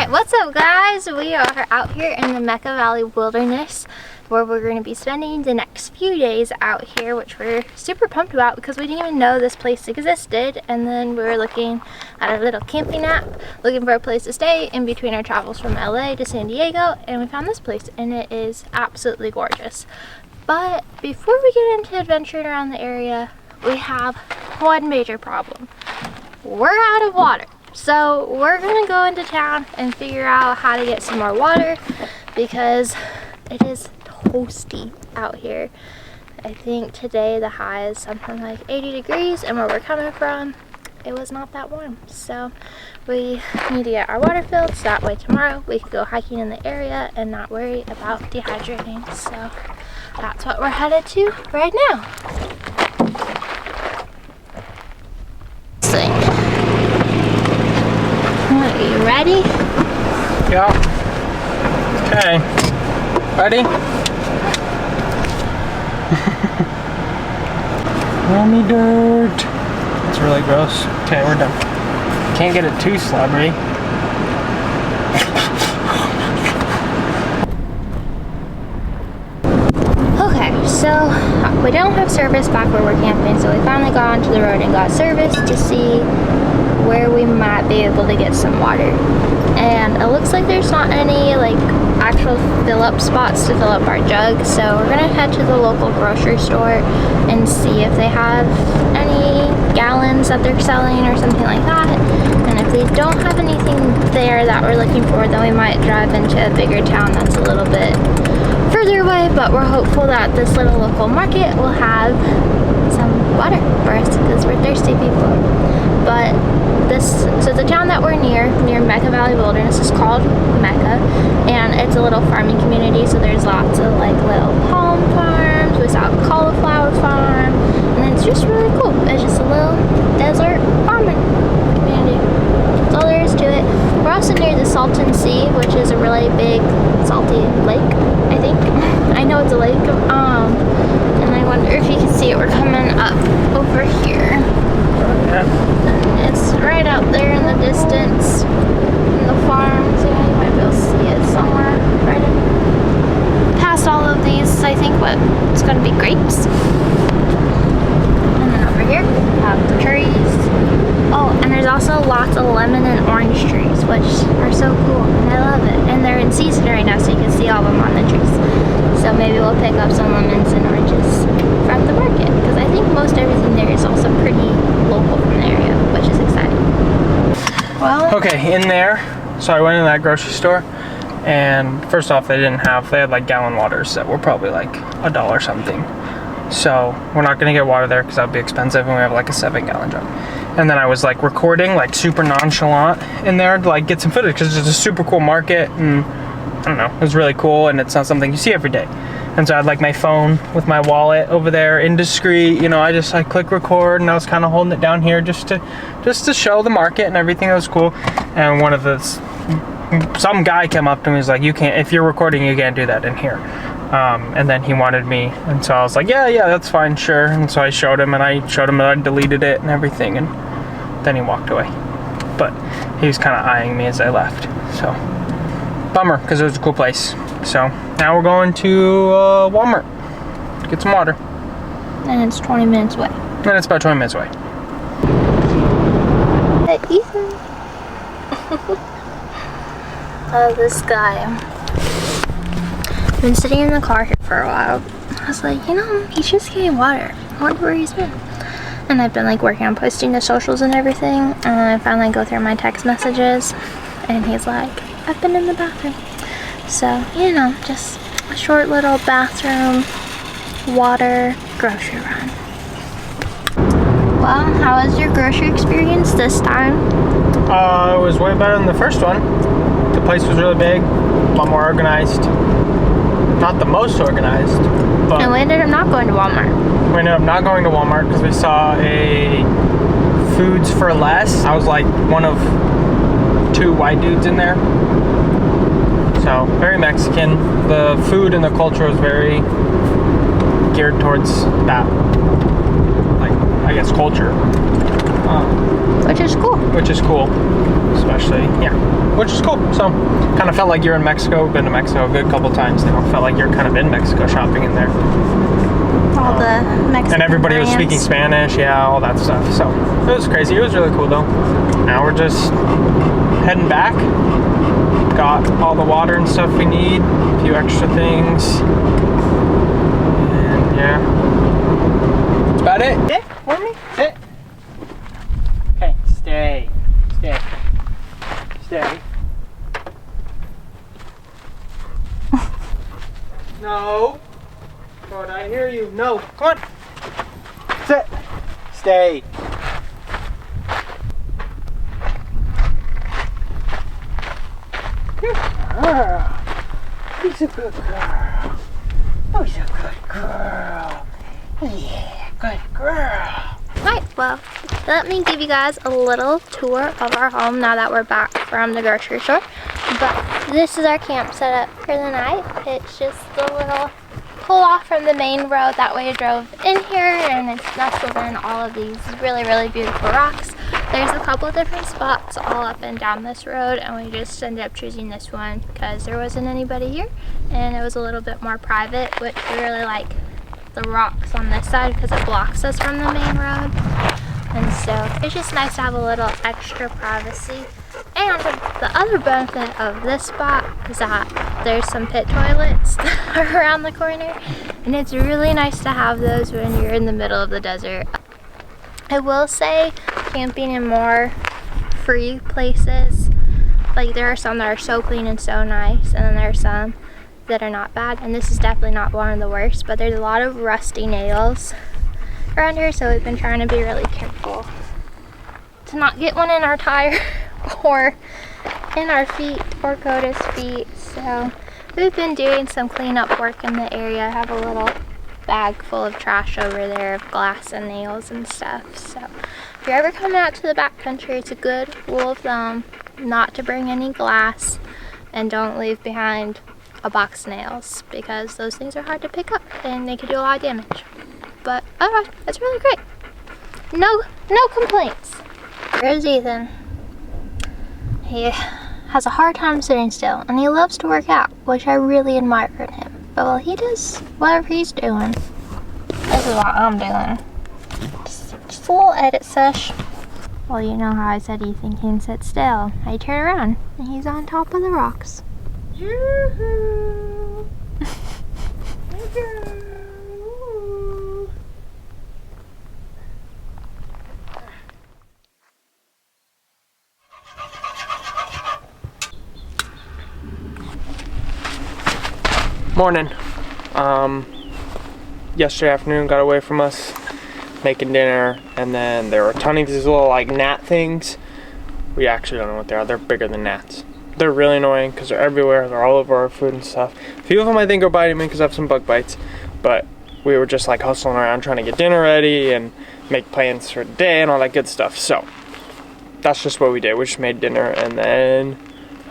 What's up, guys? We are out here in the Mecca Valley wilderness where we're going to be spending the next few days out here, which we're super pumped about because we didn't even know this place existed. And then we were looking at a little camping app, looking for a place to stay in between our travels from LA to San Diego, and we found this place and it is absolutely gorgeous. But before we get into adventuring around the area, we have one major problem. We're out of water. So we're gonna go into town and figure out how to get some more water because it is toasty out here. I think today the high is something like 80 degrees, and where we're coming from, it was not that warm. So we need to get our water filled so that way tomorrow we can go hiking in the area and not worry about dehydrating. So that's what we're headed to right now. Are you ready? Yeah. Okay. Ready? Yummy dirt. It's really gross. Okay, we're done. Can't get it too slobbery. Okay, so we don't have service back where we're camping, so we finally got onto the road and got service to see where we might be able to get some water. And it looks like there's not any like actual fill up spots to fill up our jugs, so we're gonna head to the local grocery store and see if they have any gallons that they're selling or something like that. And if they don't have anything there that we're looking for, then we might drive into a bigger town that's a little bit further away, but we're hopeful that this little local market will have some water for us because we're thirsty people. But so the town that we're near Mecca Valley Wilderness is called Mecca, and it's a little farming community, so there's lots of like little palm farms. We saw a cauliflower farm, and it's just really cool. It's just a little desert farming community. That's all there is to it. We're also near the Salton Sea, which is a really big salty lake, I think. I know it's a lake, and I wonder if you can see it. We're coming up over here. Yeah. It's right out there in the distance in the farms. You might be able to see it somewhere right in past all of these. I think it's going to be grapes. And then over here we have the trees. Oh, and there's also lots of lemon and orange trees, which are so cool, and I love it. And they're in season right now, so you can see all of them on the trees. So maybe we'll pick up some lemons and oranges from the market, because I think most everything there is also pretty local from the area, which is exciting. Well, okay, in there, so I went in that grocery store, and first off, they had like gallon waters that were probably like $1 something. So we're not gonna get water there because that would be expensive, and we have like a 7-gallon jug. And then I was like recording like super nonchalant in there to like get some footage because it's a super cool market, and I don't know, it was really cool, and it's not something you see every day. And so I had like my phone with my wallet over there, indiscreet, you know, I just like click record, and I was kind of holding it down here just to show the market and everything. That was cool. And some guy came up to me and was like, you can't, if you're recording, you can't do that in here. And then he wanted me, and so I was like, yeah, that's fine, sure. And so I showed him that I deleted it and everything, and then he walked away. But he was kind of eyeing me as I left, so bummer, because it was a cool place. So now we're going to Walmart to get some water. and it's 20 minutes away. And it's about 20 minutes away. Hey, Ethan. This guy. I've been sitting in the car here for a while. I was like, you know, he's just getting water. I wonder where he's been. And I've been like working on posting the socials and everything. And I finally go through my text messages. And he's like, I've been in the bathroom. So, you know, just a short little bathroom, water, grocery run. Well, how was your grocery experience this time? It was way better than the first one. The place was really big, a lot more organized. Not the most organized, but... And we ended up not going to Walmart. We ended up not going to Walmart because we saw a Foods for Less. I was like one of 2 white dudes in there. So, very Mexican. The food and the culture was very geared towards that, like, I guess, culture. Which is cool. Which is cool. especially, yeah, which is cool. So kind of felt like you're in Mexico. Been to Mexico a good couple times now. Felt like you're kind of in Mexico shopping in there. All the Mexican and everybody brands. was speaking Spanish, yeah, all that stuff. So it was crazy. It was really cool though. Now we're just heading back. Got all the water and stuff we need, a few extra things, and yeah, that's about it. Sit for me, sit. Okay, stay. No. God, I hear you. No, come on. Sit. Stay. Good girl. He's a good girl. Oh, he's a good girl. Yeah, good girl. Alright, well, let me give you guys a little tour of our home now that we're back from the grocery store. But this is our camp setup for the night. It's just a little pull off from the main road. That way I drove in here and it's nestled in all of these really, really beautiful rocks. There's a couple different spots all up and down this road, and we just ended up choosing this one because there wasn't anybody here and it was a little bit more private, which we really like the rocks on this side because it blocks us from the main road. And so it's just nice to have a little extra privacy. And the other benefit of this spot is that there's some pit toilets around the corner, and it's really nice to have those when you're in the middle of the desert. I will say camping in more free places, like there are some that are so clean and so nice, and then there are some that are not bad, and this is definitely not one of the worst, but there's a lot of rusty nails around here, so we've been trying to be really careful to not get one in our tire or in our feet or KODA'S feet. So we've been doing some cleanup work in the area. I have a little bag full of trash over there of glass and nails and stuff. So if you're ever coming out to the backcountry, it's a good rule of thumb not to bring any glass, and don't leave behind a box of nails because those things are hard to pick up and they can do a lot of damage. But otherwise, it's really great. No complaints. Here's Ethan. He has a hard time sitting still, and he loves to work out, which I really admire in him. But while he does whatever he's doing, this is what I'm doing. Just a little edit sesh. Well, you know how I said Ethan can sit still. I turn around, and he's on top of the rocks. Yoo-hoo! Morning. Yesterday afternoon got away from us making dinner, and then there were a ton of these little like gnat things. We actually don't know what they are. They're bigger than gnats. They're really annoying because they're everywhere. They're all over our food and stuff. A few of them I think are biting me because I have some bug bites, but we were just like hustling around trying to get dinner ready and make plans for the day and all that good stuff. So that's just what we did. We just made dinner and then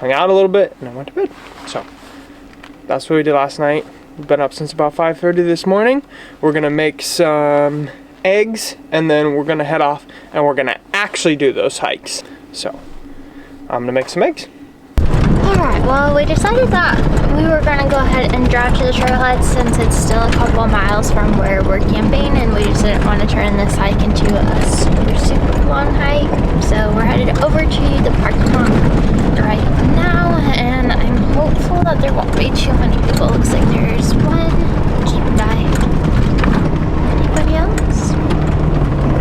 hung out a little bit and then went to bed. So that's what we did last night. We've been up since about 5:30 this morning. We're gonna make some eggs and then we're gonna head off and we're gonna actually do those hikes. So I'm gonna make some eggs. Alright, well, we decided that we were gonna go ahead and drive to the trailhead since it's still a couple of miles from where we're camping, and we just didn't want to turn this hike into a super long hike. So we're headed over to the parking lot right now, and I'm hopeful that there won't be too many people. Looks like there's one guy. Anybody else?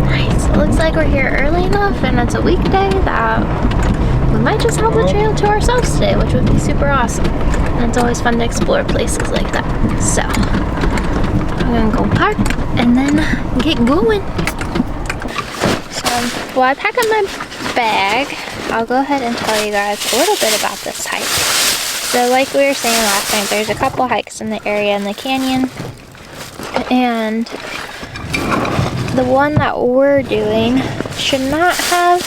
Nice. It looks like we're here early enough, and it's a weekday that we might just have the trail to ourselves today, which would be super awesome. And it's always fun to explore places like that. So I'm gonna go park and then get going. So while I pack up my bag, I'll go ahead and tell you guys a little bit about this hike. So like we were saying last night, there's a couple hikes in the area in the canyon, and the one that we're doing should not have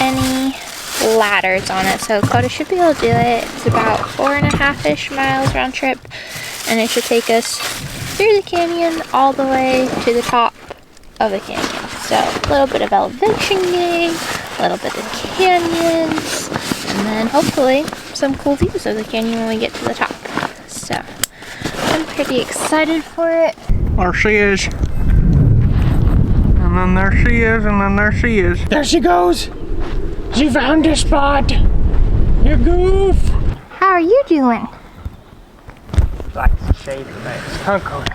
any ladders on it, so KODA should be able to do it. It's about 4.5-ish miles round trip, and it should take us through the canyon all the way to the top of the canyon. So a little bit of elevation gain, a little bit of canyons, and then hopefully some cool views of the canyon when we get to the top. So I'm pretty excited for it. There she is. And then there she is, and then there she is. There she goes. She found a spot. You goof. How are you doing? Like shade face. Concord.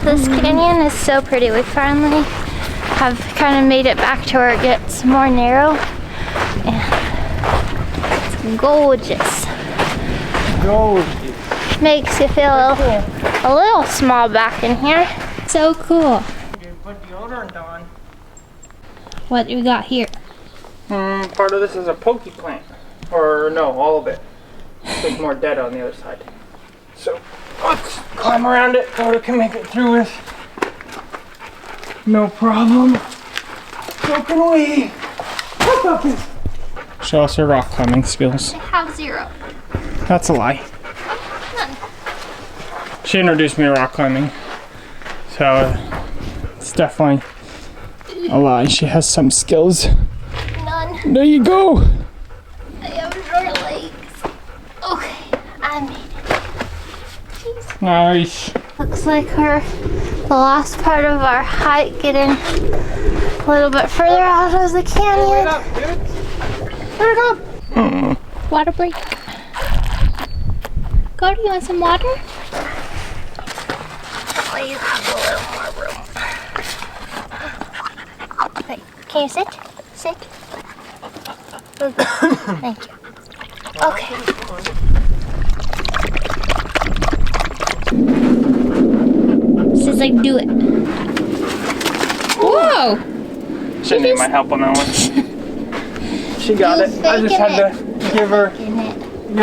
This canyon is so pretty. We finally have kind of made it back to where it gets more narrow. And it's gorgeous. Gorgeous. Makes you feel a little small back in here. So cool. Didn't put deodorant on. What do we got here? Part of this is a pokey plant. Or no, all of it. There's more dead on the other side. So let's climb around it. Coda can make it through with no problem. So can we. Show us your rock climbing skills. I have 0. That's a lie. None. She introduced me to rock climbing. So it's definitely a lie. She has some skills. None. There you go. I have short legs. Okay, I made it. Jeez. Nice. Looks like the last part of our hike, getting a little bit further out of the canyon. Up, dude. Turn it up. Water break. Cody, you want some water? Oh, you have a little more room. Wait, can you sit? Sit. Good. Thank you. Okay. Says like do it. Whoa! She didn't need my help on that one. She got it. I just had to give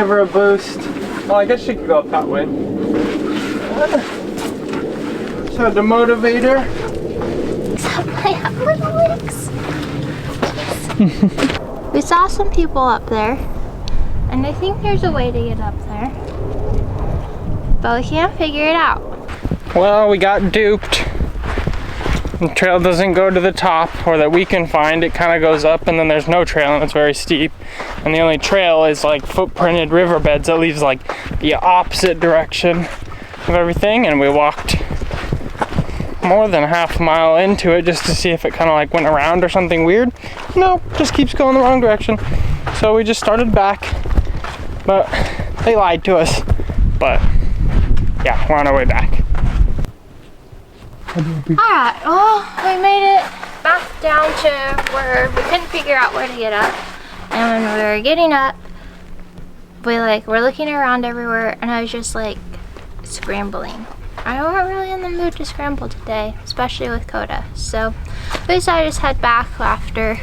her a boost. Well, I guess she could go up that way. Just had to motivate her. Except I have little legs. We saw some people up there, and I think there's a way to get up there, but we can't figure it out. Well, we got duped. The trail doesn't go to the top, or that we can find. It kind of goes up, and then there's no trail, and it's very steep. And the only trail is like footprinted riverbeds that leaves like the opposite direction of everything. And we walked more than a half mile into it just to see if it kind of like went around or something weird. No, just keeps going the wrong direction. So we just started back, but they lied to us. But yeah, we're on our way back. Alright, well, we made it back down to where we couldn't figure out where to get up. And when we were getting up, we're looking around everywhere, and I was just like scrambling. I wasn't really in the mood to scramble today, especially with Coda. So we decided to just head back after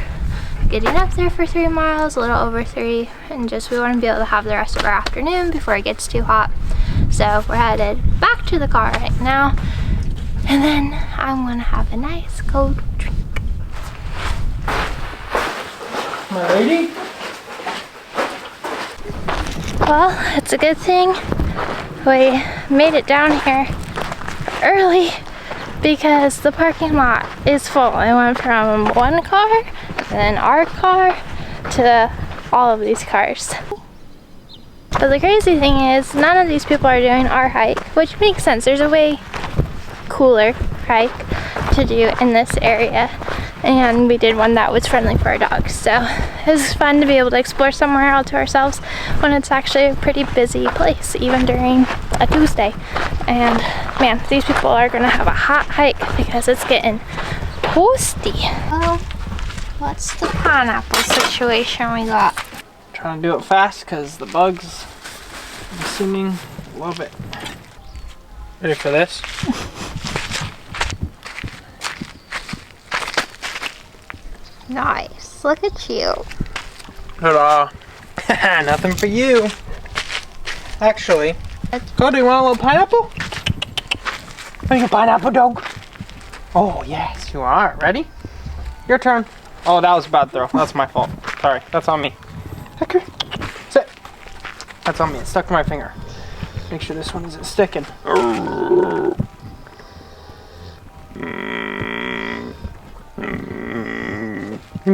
getting up there for 3 miles, a little over 3, and just we want to be able to have the rest of our afternoon before it gets too hot. So we're headed back to the car right now, and then I'm gonna have a nice cold drink. My lady? Well, it's a good thing we made it down here early because the parking lot is full. I went from one car and then our car to all of these cars. But the crazy thing is none of these people are doing our hike, which makes sense. There's a way cooler hike to do in this area, and we did one that was friendly for our dogs. So it was fun to be able to explore somewhere all to ourselves when it's actually a pretty busy place, even during a Tuesday. And man, these people are gonna have a hot hike because it's getting toasty. Well, what's the pineapple situation we got? Trying to do it fast because the bugs, I'm assuming, love it. Ready for this? Nice. Look at you. Ta-da. Nothing for you. Actually, Cody, you want a little pineapple? Are you a pineapple dog? Oh, yes, you are. Ready? Your turn. Oh, that was a bad throw. That's my fault. Sorry, that's on me. Okay. Sit. That's on me. It stuck to my finger. Make sure this one isn't sticking.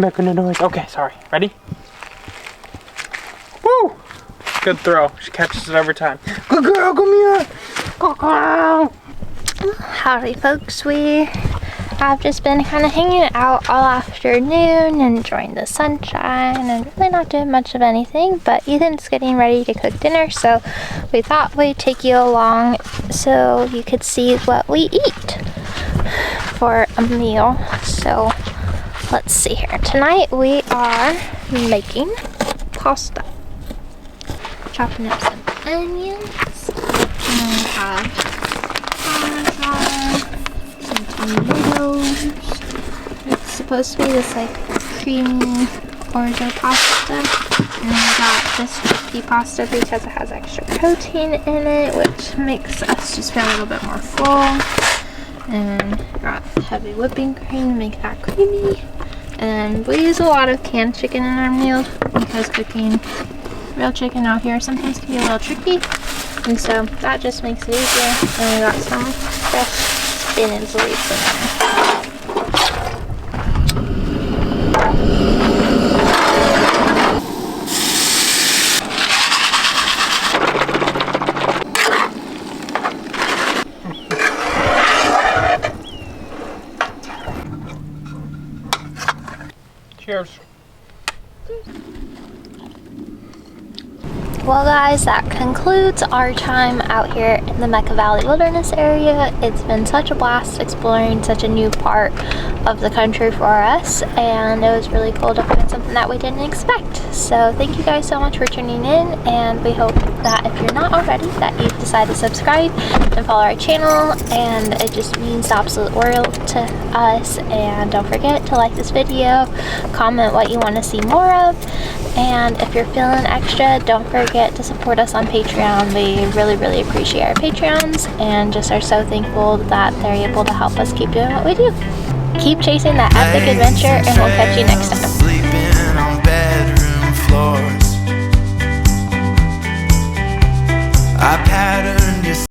making a noise. Okay, sorry. Ready? Woo! Good throw. She catches it every time. Good girl, come here. Good girl. Howdy folks, we have just been kind of hanging out all afternoon, enjoying the sunshine, and really not doing much of anything, but Ethan's getting ready to cook dinner, so we thought we'd take you along so you could see what we eat for a meal. So let's see here. Tonight we are making pasta. Chopping up some onions, and we have Parmesan, some tomatoes. It's supposed to be this like creamy orzo pasta, and we got this chickpea pasta because it has extra protein in it, which makes us just feel a little bit more full. And got heavy whipping cream to make that creamy. And we use a lot of canned chicken in our meals because cooking real chicken out here sometimes can be a little tricky, and so that just makes it easier. And we got some fresh spinach leaves in there. Cheers. Well guys, that concludes our time out here in the Mecca Valley Wilderness area. It's been such a blast exploring such a new part of the country for us, and it was really cool to find something that we didn't expect. So thank you guys so much for tuning in, and we hope that if you're not already, that you've decided to subscribe and follow our channel, and it just means the absolute world to us. And don't forget to like this video, comment what you want to see more of, and if you're feeling extra, don't forget to support us on Patreon. We really appreciate our Patreons and just are so thankful that they're able to help us keep doing what we do. Keep chasing that epic adventure, and we'll catch you next time.